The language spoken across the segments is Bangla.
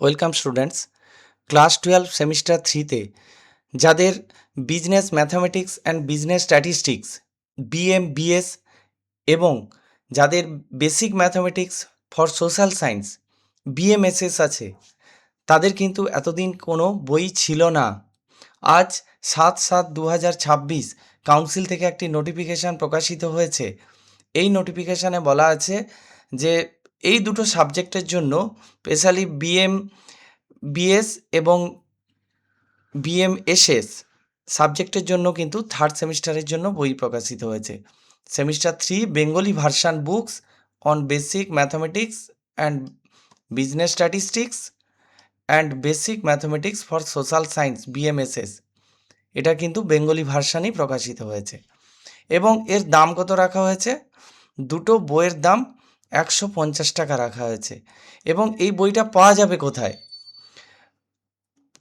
Welcome students. ক্লাস 12 সেমিস্টার 3তে যাদের business mathematics and business statistics BMBS এবং যাদের basic mathematics for social science BMSS আছে, তাদের কিন্তু এতদিন কোনো বই ছিল না। আজ 7/7/2026 কাউন্সিল থেকে একটি নোটিফিকেশান প্রকাশিত হয়েছে। এই নোটিফিকেশানে বলা আছে যে এই দুটো সাবজেক্টের জন্য স্পেশালি বিএস এবং বিএমএসএস সাবজেক্টের জন্য কিন্তু থার্ড সেমিস্টারের জন্য বই প্রকাশিত হয়েছে। Semester 3 Bengali version books on basic mathematics and business statistics and basic mathematics for social science BMSS, এটা কিন্তু বেঙ্গলি ভার্সানই প্রকাশিত হয়েছে। এবং এর দাম কত রাখা হয়েছে? দুটো বইয়ের দাম 150 টাকা রাখা হয়েছে। এবং এই বইটা পাওয়া যাবে কোথায়?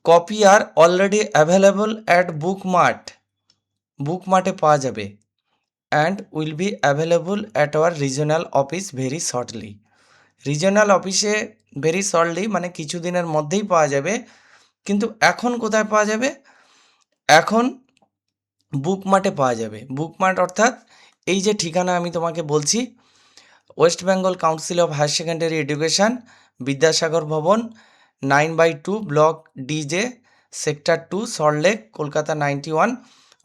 Copy are already available at বুকমার্টে পাওয়া যাবে and will be available at our regional office very shortly. Regional অফিসে ভেরি শর্টলি মানে কিছুদিনের মধ্যেই পাওয়া যাবে। কিন্তু এখন কোথায় পাওয়া যাবে? এখন বুকমার্টে পাওয়া যাবে। বুকমার্ট অর্থাৎ এই যে ঠিকানা আমি তোমাকে বলছি, west Bengal council of higher secondary education, Vidyasagar Bhavan, 9/2 block DJ, sector 2, Salt Lake, Kolkata 91।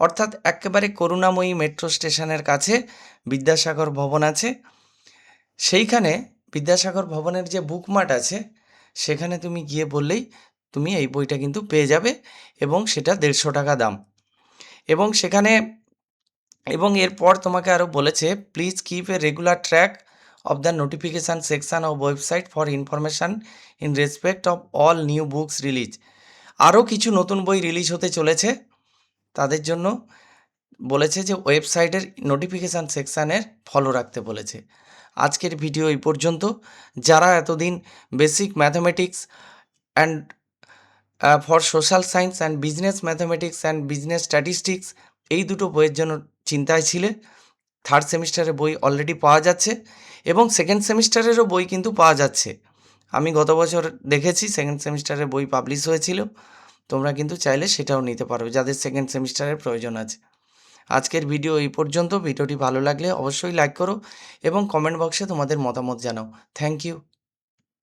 অর্থাৎ একেবারে করুণাময়ী মেট্রো স্টেশনের কাছে বিদ্যাসাগর ভবন আছে। সেইখানে বিদ্যাসাগর ভবনের যে বুকমার্ট আছে সেখানে তুমি গিয়ে বললেই তুমি এই বইটা কিন্তু পেয়ে যাবে এবং সেটা 150 টাকা দাম। এবং সেখানে এরপর তোমাকে আরও বলেছে, please keep a regular track of the notification section of website for information in respect of all new books release। আরও কিছু নতুন বই রিলিজ হতে চলেছে, তাদের জন্য বলেছে যে ওয়েবসাইটের নোটিফিকেশান সেকশানের ফলো রাখতে বলেছে। আজকের ভিডিও এই পর্যন্ত। যারা এতদিন basic mathematics and for social science and business mathematics and business statistics এই দুটো বইয়ের জন্য চিন্তায় ছিলে, থার্ড সেমিস্টারের বই অলরেডি পাওয়া যাচ্ছে এবং সেকেন্ড সেমিস্টারেরও বই কিন্তু পাওয়া যাচ্ছে। আমি গত বছর দেখেছি সেকেন্ড সেমিস্টারের বই পাবলিশ হয়েছিল, তোমরা কিন্তু চাইলে সেটাও নিতে পারো যাদের সেকেন্ড সেমিস্টারের প্রয়োজন আছে। আজকের ভিডিও এই পর্যন্ত। ভিডিওটি ভালো লাগলে অবশ্যই লাইক করো এবং কমেন্ট বক্সে তোমাদের মতামত জানাও। Thank you.